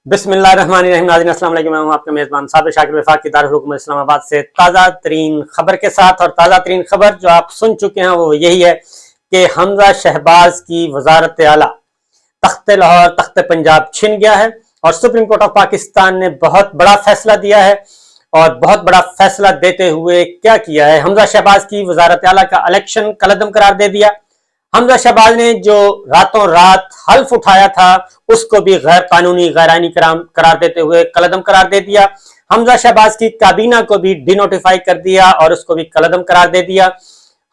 बिस्मिल्लाहिर्रहमानिर्रहीम। नाज़रीन अस्सलाम वालेकुम। मैं हूं आपका मेज़बान साबिर शाकिर वफाक की दारुल हुकूमत इस्लामाबाद से ताज़ा तरीन खबर के साथ। और ताज़ा तरीन खबर जो आप सुन चुके हैं वो यही है कि हमजा शहबाज की वजारत आला तख्ते लाहौर तख्ते पंजाब छिन गया है और सुप्रीम कोर्ट ऑफ पाकिस्तान ने बहुत बड़ा फैसला दिया है। और बहुत बड़ा फैसला देते हुए क्या किया है, हमजा शहबाज की वजारत आला का इलेक्शन कलअदम करार दे दिया। हमजा शहबाज ने जो रातों रात हल्फ उठाया था उसको भी गैर कानूनी गैर आईनी करार देते हुए कलअदम करार दे दिया। हमजा शहबाज की काबीना को भी डिनोटिफाई कर दिया और उसको भी कलअदम करार दे दिया।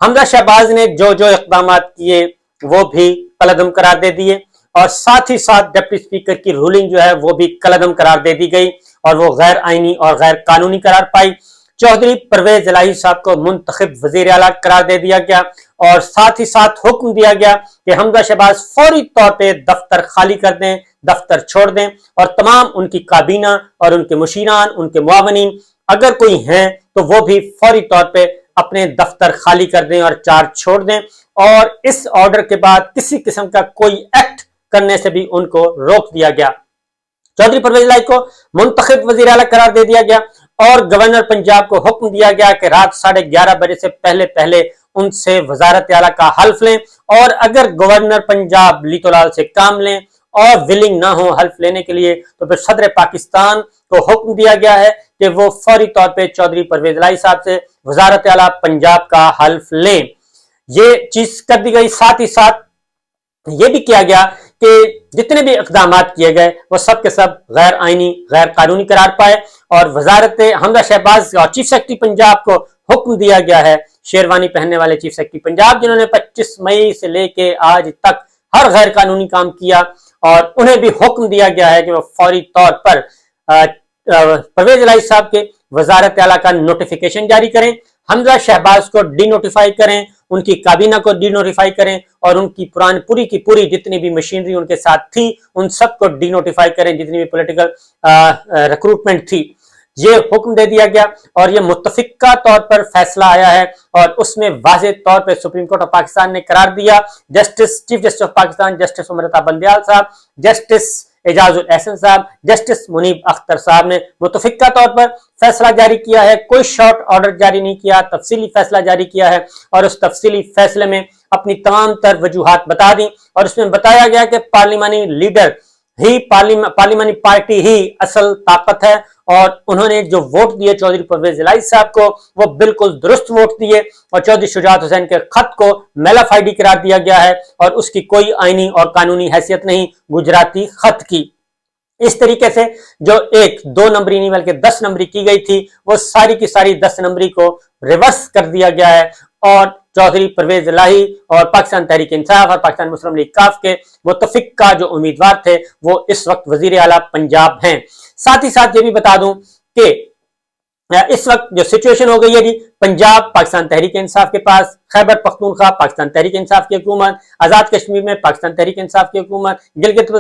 हमजा शहबाज ने जो जो इक़दाम किए वो भी कलअदम करार दे दिए और साथ ही साथ डिप्टी स्पीकर की रूलिंग जो है वो भी कलअदम करार दे दी गई और वो गैर आईनी और गैर कानूनी करार पाई। चौधरी परवेज इलाही साहब को मुंतखब वजीर आला करार दे दिया गया और साथ ही साथ हुक्म दिया गया कि हमजा शहबाज फौरी तौर पे दफ्तर खाली कर दें, दफ्तर छोड़ दें और तमाम उनकी काबीना और उनके मुशीरान, उनके मुआवनीन अगर कोई हैं तो वो भी फौरी तौर पे अपने दफ्तर खाली कर दें और चार्ज छोड़ दें। और इस ऑर्डर के बाद किसी किस्म का कोई एक्ट करने से भी उनको रोक दिया गया। चौधरी परवेज इलाही को मुंतखब वजीर आला करार दे दिया गया और गवर्नर पंजाब को हुक्म दिया गया कि रात 11:30 बजे से पहले पहले उनसे वजारत आला का हल्फ लें और अगर गवर्नर पंजाब लीतोलाल से काम लें और विलिंग ना हो हल्फ लेने के लिए तो फिर सदर पाकिस्तान को हुक्म दिया गया है कि वो फौरी तौर पे चौधरी परवेज इलाही साहब से वजारत आला पंजाब का हल्फ लें। ये चीज कर दी गई। साथ ही साथ ये भी किया गया कि जितने भी इक़दाम किए गए वो सब के सब गैर आईनी गैर कानूनी करार पाए और वजारत हमजा शहबाज और चीफ सेक्रेटरी पंजाब को हुक्म दिया गया है, शेरवानी पहनने वाले चीफ सेक्रेटरी पंजाब जिन्होंने 25 मई से लेके आज तक हर गैर कानूनी काम किया और उन्हें भी हुक्म दिया गया है कि वो फौरी तौर पर परवेज इलाही साहब के वजारत आला का नोटिफिकेशन जारी करें, हमजा शहबाज को डिनोटिफाई करें, उनकी काबीना को डिनोटिफाई करें और उनकी पूरी की पूरी जितनी भी मशीनरी उनके साथ थी उन सबको डिनोटिफाई करें, जितनी भी पॉलिटिकल रिक्रूटमेंट थी। ये हुक्म दे दिया गया और ये मुत्तफिका तौर पर फैसला आया है और उसमें वाज़े तौर पर सुप्रीम कोर्ट ऑफ पाकिस्तान ने करार दिया। Chief justice of Pakistan justice Umar Bandial साहब, जस्टिस एजाजुल एहसन साहब, जस्टिस मुनीब अख्तर साहब ने मुत्तफिका तौर पर फैसला जारी किया है। कोई शॉर्ट ऑर्डर जारी नहीं किया, तफसीली फैसला जारी किया है और उस तफसीली फैसले में अपनी तमाम तर वजूहात बता दी और उसमें बताया गया कि पार्लिमानी लीडर ही पार्लिमानी पार्टी ही असल ताकत है और उन्होंने जो वोट दिए चौधरी परवेज इलाही साहब को वो बिल्कुल दुरुस्त वोट दिए और चौधरी शुजात हुसैन के खत को मेलाफाइडी करार दिया गया है और उसकी कोई आईनी और कानूनी हैसियत नहीं गुजराती खत की। इस तरीके से जो 1-2 नंबरी नहीं बल्कि 10 नंबरी की गई थी वो सारी की सारी 10 नंबरी को रिवर्स कर दिया गया है और चौधरी परवेज इलाही और पाकिस्तान तहरीक इंसाफ और पाकिस्तान मुस्लिम लीग काफ के मुत्तफिका जो उम्मीदवार थे वो इस वक्त वजीर आला पंजाब हैं। साथ ही साथ ये भी बता दूं कि इस वक्त जो सिचुएशन हो गई है जी, पंजाब पाकिस्तान तहरीक इंसाफ के पास, खैबर पख्तूनख्वा पाकिस्तान तहरीक इंसाफ की हुकूमत, आजाद कश्मीर में पाकिस्तान तहरीक इंसाफ की हुकूमत, गिलगित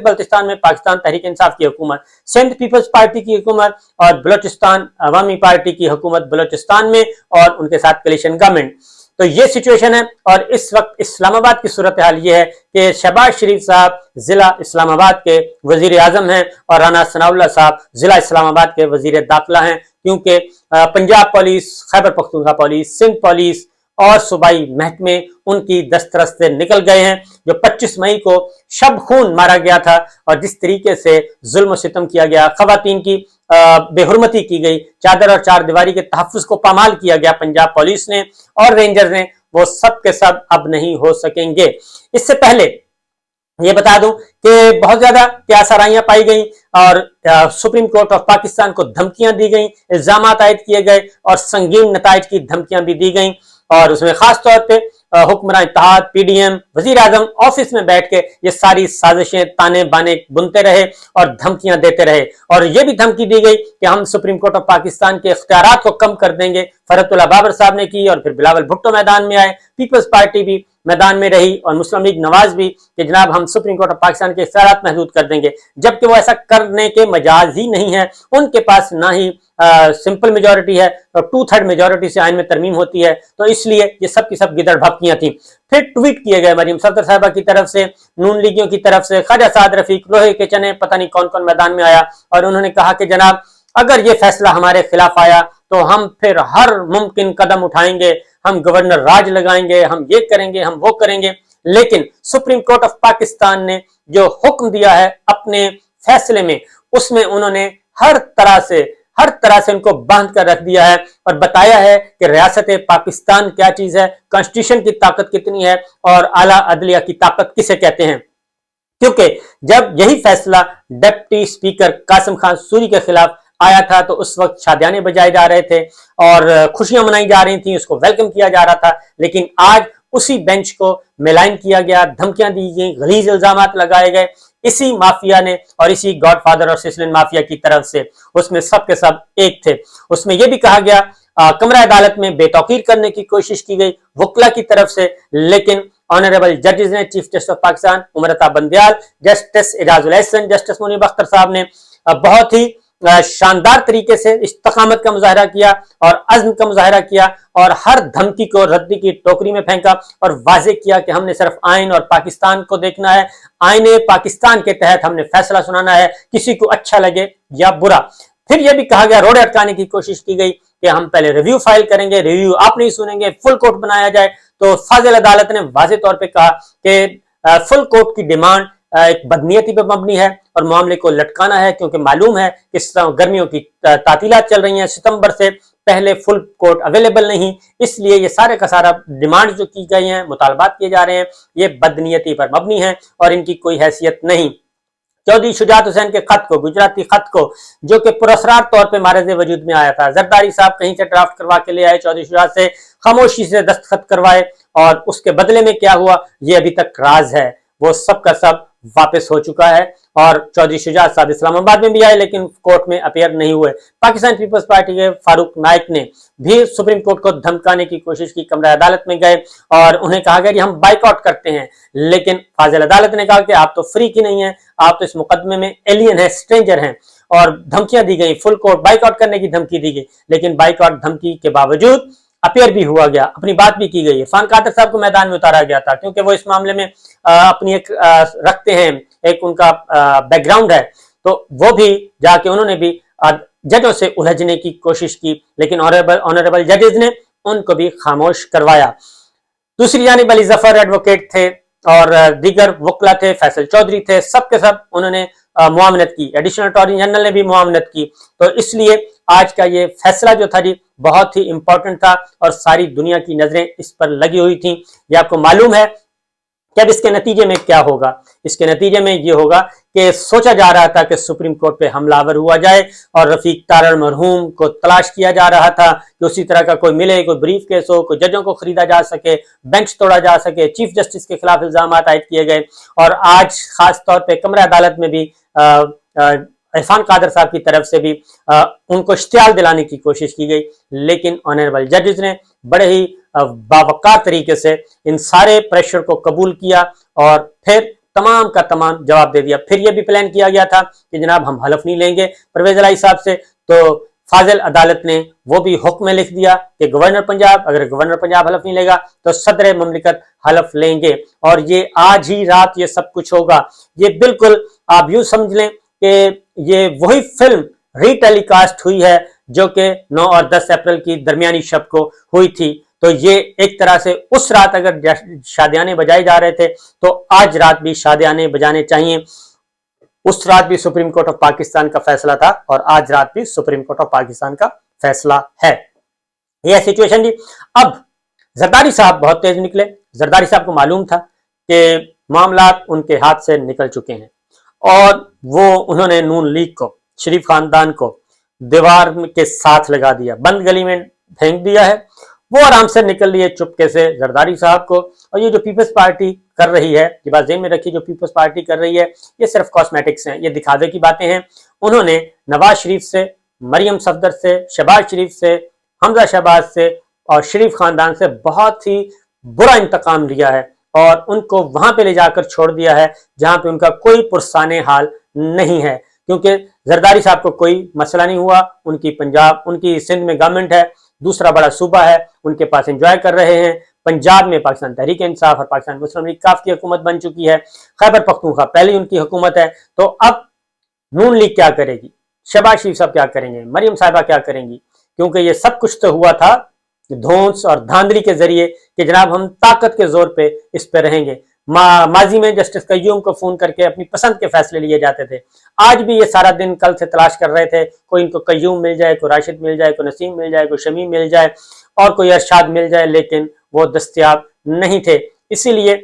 बल्तिस्तान में पाकिस्तान तहरीक इंसाफ की हुकूमत, सिंध पीपल्स पार्टी की हुकूमत और बलोचिस्तान अवामी पार्टी की हुकूमत बलोचिस्तान में और उनके साथ कोलिशन गवर्नमेंट। तो ये सिचुएशन है और इस वक्त इस्लामाबाद की सूरत हाल ये है कि शहबाज शरीफ साहब जिला इस्लामाबाद के वजीर आजम हैं और राना सनाउल्लाह साहब जिला इस्लामाबाद के वजीर दाखिला हैं, क्योंकि Punjab police, Khyber Pakhtunkhwa police, Sindh police और सूबाई महकमे उनकी दस्तरस से निकल गए हैं। जो 25 मई को शब खून मारा गया था और जिस तरीके से जुल्म सितम किया गया, खवातीन की बेहुरमती की गई, चादर और चार दीवारी के तहफ्फुज को पामाल किया गया पंजाब पुलिस ने और रेंजर्स ने, वो सब के सब अब नहीं हो सकेंगे। इससे पहले ये बता दूं कि बहुत ज्यादा त्यासराइयां पाई गई और सुप्रीम कोर्ट ऑफ पाकिस्तान को धमकियां दी गई, इल्जाम आयद किए गए और संगीन नताइज की धमकियां भी दी गई और उसमें खास तौर पे हुक्मरान इत्तेहाद, पीडीएम, वजीर आजम ऑफिस में बैठ के ये सारी साजिशें ताने बाने बुनते रहे और धमकियां देते रहे और ये भी धमकी दी गई कि हम सुप्रीम कोर्ट ऑफ पाकिस्तान के इख्तियारात को कम कर देंगे। फरहतुल्लाह बाबर साहब ने की और फिर बिलावल भुट्टो मैदान में आए, पीपल्स पार्टी भी मैदान में रही और मुस्लिम लीग नवाज भी कि जनाब हम सुप्रीम कोर्ट ऑफ पाकिस्तान के इख्तियारात महदूद कर देंगे, जबकि वो ऐसा करने के मजाज ही नहीं है। उनके पास ना ही सिंपल मेजोरिटी है और 2/3 मेजोरिटी से आइन में तरमीम होती है, तो इसलिए ये सब की सब गिदड़ भपकियां थी। फिर ट्वीट किए गए मरियम सफदर साहबा की तरफ से, नून लीगियों की तरफ से, ख्वाजा साद रफीक, लोहे के चने, पता नहीं कौन कौन मैदान में आया और उन्होंने कहा कि जनाब अगर ये फैसला हमारे खिलाफ आया तो हम फिर हर मुमकिन कदम उठाएंगे, हम गवर्नर राज लगाएंगे, हम ये करेंगे, हम वो करेंगे। लेकिन सुप्रीम कोर्ट ऑफ पाकिस्तान ने जो हुक्म दिया है अपने फैसले में, उसमें उन्होंने हर तरह से उनको बांध कर रख दिया है और बताया है कि रियासत पाकिस्तान क्या चीज है, कॉन्स्टिट्यूशन की ताकत कितनी है और आला अदलिया की ताकत किसे कहते हैं। क्योंकि जब यही फैसला डिप्टी स्पीकर कासिम खान सूरी के खिलाफ आया था तो उस वक्त शादियाने बजाए जा रहे थे और खुशियां मनाई जा रही थी, उसको वेलकम किया जा रहा था। लेकिन आज उसी बेंच को मिलाइन किया गया, धमकियां दी गई, गलीज इल्जामात लगाए गए इसी माफिया ने और इसी गॉडफादर और सिसिलियन माफिया की तरफ से। उसमें सब के सब एक थे। उसमें यह भी कहा गया कमरा अदालत में बेतौकीर करने की कोशिश की गई वकला की तरफ से, लेकिन ऑनरेबल जजेस ने, chief justice of Pakistan Umar Ata Bandial, justice Ijazul Ahsan, justice Munib Akhtar sahab ने बहुत ही शानदार तरीके से इस्तकामत का मुजाहरा किया और अज़्म का मुजाहरा किया और हर धमकी को रद्दी की टोकरी में फेंका और वाज़ेह किया कि हमने सिर्फ आइन और पाकिस्तान को देखना है, आईने पाकिस्तान के तहत हमने फैसला सुनाना है, किसी को अच्छा लगे या बुरा। फिर यह भी कहा गया, रोड़े अटकाने की कोशिश की गई कि हम पहले रिव्यू फाइल करेंगे, रिव्यू आप नहीं सुनेंगे, फुल कोर्ट बनाया जाए। तो फाजिल अदालत ने वाज़ेह तौर पर कहा कि फुल कोर्ट की डिमांड एक बदनीयती पर मबनी है और मामले को लटकाना है, क्योंकि मालूम है कि गर्मियों की तातीलात चल रही हैं, सितंबर से पहले फुल कोर्ट अवेलेबल नहीं, इसलिए ये सारे का सारा डिमांड जो की गई हैं, मुतालबात किए जा रहे हैं, ये बदनीयती पर मबनी है और इनकी कोई हैसियत नहीं। चौधरी शुजात हुसैन के खत को, गुजराती खत को, जो कि पुरस्कार तौर पे मारज वजूद में आया था, जरदारी साहब कहीं से ड्राफ्ट करवा के ले आए, चौधरी शुजात से खामोशी से दस्तखत करवाए और उसके बदले में क्या हुआ ये अभी तक राज है। वो सब का सब वापस हो चुका है और चौधरी शुजात साहब इस्लामाबाद में भी आए लेकिन कोर्ट में अपीयर नहीं हुए। पाकिस्तान पीपल्स पार्टी के फारूक नाइक ने भी सुप्रीम कोर्ट को धमकाने की कोशिश की, कमरा अदालत में गए और उन्हें कहा गया कि हम बाइकआउट करते हैं, लेकिन फाजिल अदालत ने कहा कि आप तो फ्री की नहीं है, आप तो इस मुकदमे में एलियन है, स्ट्रेंजर हैं, और धमकियां दी गई, फुल कोर्ट बाइकआउट करने की धमकी दी गई। लेकिन बाइकआउट धमकी के बावजूद अपीयर भी हुआ गया, अपनी बात भी की गई। इरफान कादर साहब को मैदान में उतारा गया था क्योंकि वो इस मामले में अपनी एक रखते हैं, एक उनका बैकग्राउंड है, तो वो भी जाके उन्होंने भी जजों से उलझने की कोशिश की, लेकिन ऑनरेबल जजेस ने उनको भी खामोश करवाया। दूसरी जानिब अली जफर एडवोकेट थे और दीगर वकला थे, फैसल चौधरी थे, सब के सब उन्होंने मुआवनत की, एडिशनल अटॉर्नी जनरल ने भी मुआवनत की। तो इसलिए आज का ये फैसला जो था जी बहुत ही इंपॉर्टेंट था और सारी दुनिया की नजरें इस पर लगी हुई थी। ये आपको मालूम है कि अब इसके नतीजे में क्या होगा। इसके नतीजे में ये होगा कि सोचा जा रहा था कि सुप्रीम कोर्ट पे हमलावर हुआ जाए और रफीक तारड़ मरहूम को तलाश किया जा रहा था कि उसी तरह का कोई मिले, कोई ब्रीफ केस हो, कोई जजों को खरीदा जा सके, बेंच तोड़ा जा सके, चीफ जस्टिस के खिलाफ इल्जाम आयद किए गए। और आज खास तौर पर कमरा अदालत में भी इरफान कादर साहब की तरफ से भी उनको इश्तियाल दिलाने की कोशिश की गई, लेकिन ऑनरेबल जजेस ने बड़े ही बावकार तरीके से इन सारे प्रेशर को कबूल किया और फिर तमाम का तमाम जवाब दे दिया। फिर यह भी प्लान किया गया था कि जनाब हम हलफ नहीं लेंगे परवेज इलाही साहब से, तो फाजिल अदालत ने वो भी हुक्म में लिख दिया कि गवर्नर पंजाब, अगर गवर्नर पंजाब हलफ नहीं लेगा तो सदर ममलिकत हलफ लेंगे। और ये आज ही रात ये सब कुछ होगा। ये बिल्कुल आप यूं समझ लें कि ये वही फिल्म रीटेलीकास्ट हुई है जो कि 9 और 10 अप्रैल की दरमियानी शब को हुई थी। तो ये एक तरह से उस रात अगर शादियाने बजाए जा रहे थे तो आज रात भी शादियाने बजाने चाहिए। उस रात भी सुप्रीम कोर्ट ऑफ पाकिस्तान का फैसला था और आज रात भी सुप्रीम कोर्ट ऑफ पाकिस्तान का फैसला है। यह सिचुएशन थी। अब जरदारी साहब बहुत तेज निकले। जरदारी साहब को मालूम था कि मामला उनके हाथ से निकल चुके हैं और वो उन्होंने नून लीग को, शरीफ खानदान को दीवार के साथ लगा दिया, बंद गली में फेंक दिया है। वो आराम से निकल लिए चुपके से जरदारी साहब को। और ये जो पीपल्स पार्टी कर रही है, ये बात ज़हन में रखिए, जो पीपल्स पार्टी कर रही है ये सिर्फ कॉस्मेटिक्स हैं, ये दिखावे की बातें हैं। उन्होंने नवाज शरीफ से, मरियम सफदर से, शहबाज शरीफ से, हमजा शहबाज से और शरीफ खानदान से बहुत ही बुरा इंतकाम लिया है اور ان کو وہاں پہ لے جا کر چھوڑ دیا ہے جہاں پہ ان کا کوئی پرسان حال نہیں ہے، کیونکہ زرداری صاحب کو کوئی مسئلہ نہیں ہوا، ان کی پنجاب، ان کی سندھ میں گورنمنٹ ہے، دوسرا بڑا صوبہ ہے، ان کے پاس انجوائے کر رہے ہیں۔ پنجاب میں پاکستان تحریک انصاف اور پاکستان مسلم لیگ کاف کی حکومت بن چکی ہے، خیبر پختونخوا پہلے ان کی حکومت ہے، تو اب نون لیگ کیا کرے گی، شہباز شریف صاحب کیا کریں گے، مریم صاحبہ کیا کریں گی، کیونکہ یہ سب کچھ تو ہوا تھا دھونس اور دھاندلی کے ذریعے کہ جناب ہم طاقت کے زور پہ اس پہ رہیں گے۔ ماضی میں جسٹس قیوم کو فون کر کے اپنی پسند کے فیصلے لیے جاتے تھے، آج بھی یہ سارا دن کل سے تلاش کر رہے تھے، کوئی ان کو قیوم مل جائے، کوئی راشد مل جائے، کوئی نسیم مل جائے، کوئی شمیم مل جائے اور کوئی ارشاد مل جائے، لیکن وہ دستیاب نہیں تھے، اسی لیے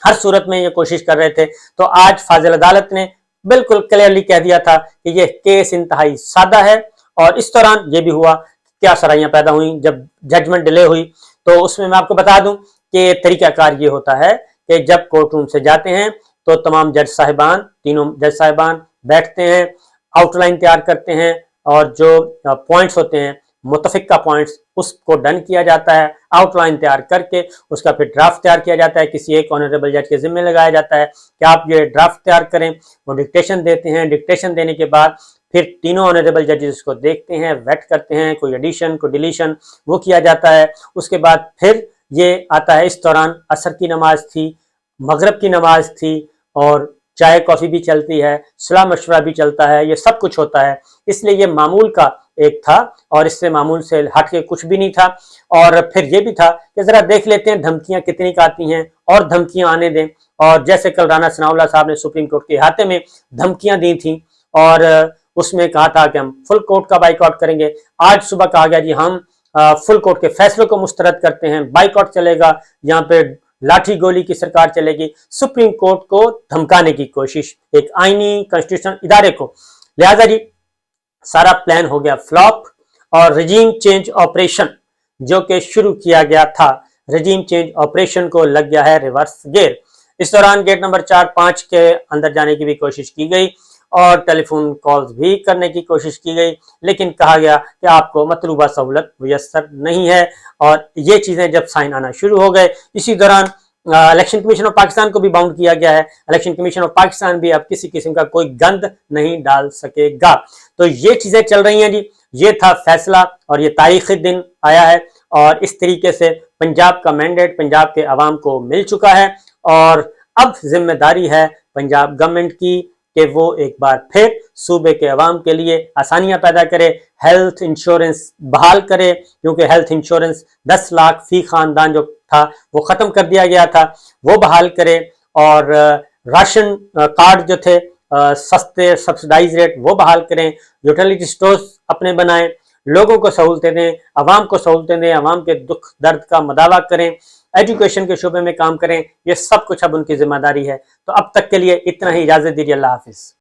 ہر صورت میں یہ کوشش کر رہے تھے۔ تو آج فاضل عدالت نے بالکل کلیئرلی کہہ دیا تھا کہ یہ کیس انتہائی سادہ ہے، اور اس دوران یہ بھی ہوا کیا سرائیاں پیدا ہوئیں جب ججمنٹ ڈیلے ہوئی، تو اس میں آپ کو بتا دوں کہ طریقہ کار یہ ہوتا ہے کہ جب کورٹ روم سے جاتے ہیں تو تمام جج صاحبان، تینوں جج صاحبان بیٹھتے ہیں، آؤٹ لائن تیار کرتے ہیں، اور جو پوائنٹس ہوتے ہیں متفقہ پوائنٹس اس کو ڈن کیا جاتا ہے، آؤٹ لائن تیار کر کے اس کا پھر ڈرافٹ تیار کیا جاتا ہے، کسی ایک آنریبل جج کے ذمہ لگایا جاتا ہے کہ آپ یہ ڈرافٹ تیار کریں، وہ ڈکٹیشن دیتے ہیں، ڈکٹیشن دینے کے بعد پھر تینوں آنریبل ججز اس کو دیکھتے ہیں، ویٹ کرتے ہیں، کوئی ایڈیشن کوئی ڈیلیشن وہ کیا جاتا ہے، اس کے بعد پھر یہ آتا ہے۔ اس دوران عصر کی نماز تھی، مغرب کی نماز تھی، اور چائے کافی بھی چلتی ہے، صلاح مشورہ بھی چلتا ہے، یہ سب کچھ ہوتا ہے، اس لیے یہ معمول کا ایک تھا اور اس سے معمول سے ہٹ کے کچھ بھی نہیں تھا۔ اور پھر یہ بھی تھا کہ ذرا دیکھ لیتے ہیں دھمکیاں کتنی آتی ہیں اور دھمکیاں آنے دیں، اور جیسے کل رانا ثناء اللہ صاحب نے سپریم کورٹ کے احاطے میں دھمکیاں دی تھیں اور اس میں کہا تھا کہ ہم فل کورٹ کا بائی کاٹ کریں گے، آج صبح کہا گیا جی ہم فل کورٹ کے فیصلے کو مسترد کرتے ہیں، بائی کاٹ چلے گا، یہاں پہ لاٹھی گولی کی سرکار چلے گی، سپریم کورٹ کو دھمکانے کی کوشش ایک آئینی کنسٹیٹیوشنل ادارے کو۔ لہذا جی سارا پلان ہو گیا فلاپ، اور رجیم چینج آپریشن جو کہ شروع کیا گیا تھا، رجیم چینج آپریشن کو لگ گیا ہے ریورس گیئر۔ اس دوران گیٹ نمبر 4-5 کے اندر جانے کی بھی کوشش کی گئی اور ٹیلی فون کالز بھی کرنے کی کوشش کی گئی، لیکن کہا گیا کہ آپ کو مطلوبہ سہولت میسر نہیں ہے، اور یہ چیزیں جب سائن آنا شروع ہو گئے، اسی دوران الیکشن کمیشن آف پاکستان کو بھی باؤنڈ کیا گیا ہے، الیکشن کمیشن آف پاکستان بھی اب کسی قسم کا کوئی گند نہیں ڈال سکے گا۔ تو یہ چیزیں چل رہی ہیں جی، یہ تھا فیصلہ اور یہ تاریخی دن آیا ہے، اور اس طریقے سے پنجاب کا مینڈیٹ پنجاب کے عوام کو مل چکا ہے، اور اب ذمہ داری ہے پنجاب گورنمنٹ کی کہ وہ ایک بار پھر صوبے کے عوام کے لیے آسانیاں پیدا کرے، ہیلتھ انشورنس بحال کرے، کیونکہ ہیلتھ انشورنس 10 لاکھ فی خاندان جو تھا وہ ختم کر دیا گیا تھا، وہ بحال کرے، اور راشن کارڈ جو تھے سستے سبسڈائز ریٹ وہ بحال کریں، یوٹیلیٹی سٹورز اپنے بنائیں، لوگوں کو سہولتیں دیں، عوام کو سہولتیں دیں، عوام کے دکھ درد کا مداوع کریں، ایجوکیشن کے شعبے میں کام کریں، یہ سب کچھ اب ان کی ذمہ داری ہے۔ تو اب تک کے لیے اتنا ہی، اجازت دیجیے، اللہ حافظ۔